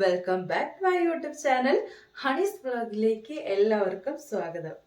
Welcome back to my YouTube channel Honey's വ്ളോഗിലേക്ക് എല്ലാവർക്കും സ്വാഗതം.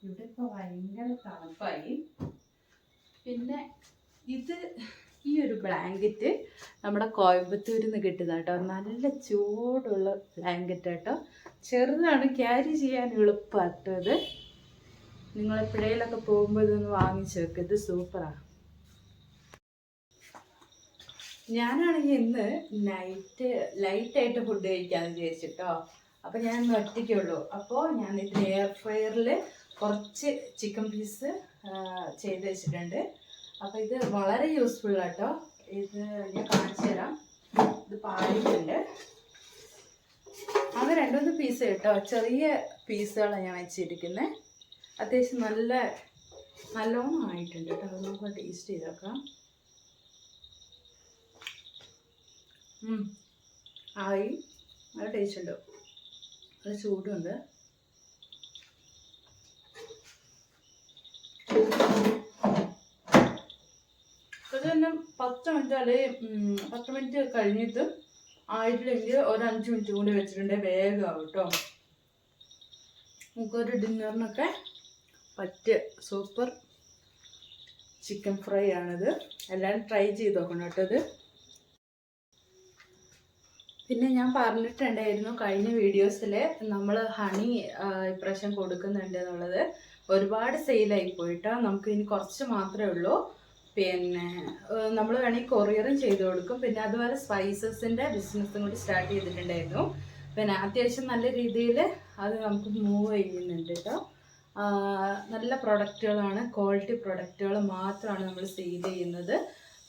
ഇവിടെ ഇപ്പോൾ ഭയങ്കര തണുപ്പായി. പിന്നെ ഈ ഒരു ബ്ലാങ്കറ്റ് നമ്മുടെ കോയമ്പത്തൂരിൽ നിന്ന് കിട്ടുന്ന കേട്ടോ. നല്ല ചൂടുള്ള ബ്ലാങ്കറ്റ് കേട്ടോ. ചെറുതാണ്, ക്യാരി ചെയ്യാൻ എളുപ്പമാട്ടോ. ഇത് നിങ്ങൾ എപ്പോഴേലൊക്കെ പോകുമ്പോൾ ഇതൊന്ന് വാങ്ങിച്ചു വെക്കുക. ഇത് സൂപ്പറാണ്. ഞാനാണെങ്കിൽ ഇന്ന് ലൈറ്റായിട്ട് ഫുഡ് കഴിക്കാമെന്ന് വിചാരിച്ചിട്ടോ. അപ്പോൾ ഞാൻ ഇന്ന് ഒറ്റയ്ക്കുള്ളൂ. അപ്പോൾ ഞാൻ ഇതിന് എയർ ഫ്രയറിൽ കുറച്ച് ചിക്കൻ പീസ് ചെയ്ത് വെച്ചിട്ടുണ്ട്. അപ്പോൾ ഇത് വളരെ യൂസ്ഫുൾ ആട്ടോ. ഇത് ഞാൻ കാണിച്ചു തരാം. ഇത് പാലിട്ടുണ്ട്. അത് 2-3 പീസ് കേട്ടോ. ചെറിയ പീസുകളാണ് ഞാൻ വെച്ചിരിക്കുന്നത്. അത്യാവശ്യം നല്ലോണം ആയിട്ടുണ്ട് കേട്ടോ. അത് നമുക്ക് ടേസ്റ്റ് ചെയ്ത് നോക്കാം. ആയി, നല്ല ടേസ്റ്റ് ഉണ്ട്. നല്ല ചൂടുണ്ട്. തന്നെ 10 മിനിറ്റ് അല്ലെങ്കിൽ 10 മിനിറ്റ് കഴിഞ്ഞിട്ട് ആയിട്ടില്ലെങ്കിൽ ഒരു 5 മിനിറ്റ് കൂടി വെച്ചിട്ടുണ്ട്. വേഗമാവും കേട്ടോ. നമുക്കൊരു ഡിന്നറിനൊക്കെ പറ്റിയ സൂപ്പർ ചിക്കൻ ഫ്രൈ ആണിത്. എല്ലാവരും ട്രൈ ചെയ്ത് നോക്കണം കേട്ടോ ഇത്. പിന്നെ ഞാൻ പറഞ്ഞിട്ടുണ്ടായിരുന്നു കഴിഞ്ഞ വീഡിയോസിൽ നമ്മൾ ഹണി ഇപ്രാവശ്യം കൊടുക്കുന്നുണ്ട് എന്നുള്ളത്. ഒരുപാട് സെയിലായി പോയിട്ടോ. നമുക്ക് ഇനി കുറച്ച് മാത്രമേ ഉള്ളൂ. പിന്നെ നമ്മൾ വേണമെങ്കിൽ കൊറിയറും ചെയ്ത് കൊടുക്കും. പിന്നെ അതുപോലെ സ്പൈസസിൻ്റെ ബിസിനസ്സും കൂടി സ്റ്റാർട്ട് ചെയ്തിട്ടുണ്ടായിരുന്നു. പിന്നെ അത്യാവശ്യം നല്ല രീതിയിൽ അത് നമുക്ക് മൂവ് ചെയ്യുന്നുണ്ട് കേട്ടോ. നല്ല പ്രൊഡക്റ്റുകളാണ്, ക്വാളിറ്റി പ്രൊഡക്റ്റുകൾ മാത്രമാണ് നമ്മൾ സെയിൽ ചെയ്യുന്നത്.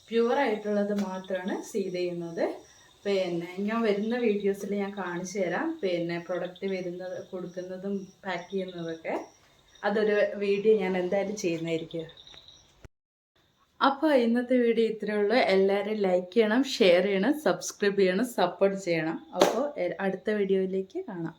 പ്യുവറായിട്ടുള്ളത് മാത്രമാണ് സെയിൽ ചെയ്യുന്നത്. പിന്നെ ഞാൻ വരുന്ന വീഡിയോസിൽ ഞാൻ കാണിച്ചു തരാം. പിന്നെ പ്രൊഡക്റ്റ് കൊടുക്കുന്നതും പാക്ക് ചെയ്യുന്നതൊക്കെ അതൊരു വീഡിയോ ഞാൻ എന്തായാലും ചെയ്യുന്നതായിരിക്കും. അപ്പോൾ ഇന്നത്തെ വീഡിയോ ഇത്രയേ ഉള്ളൂ. എല്ലാവരും ലൈക്ക് ചെയ്യണം, ഷെയർ ചെയ്യണം, സബ്സ്ക്രൈബ് ചെയ്യണം, സപ്പോർട്ട് ചെയ്യണം. അപ്പോൾ അടുത്ത വീഡിയോയിലേക്ക് കാണാം.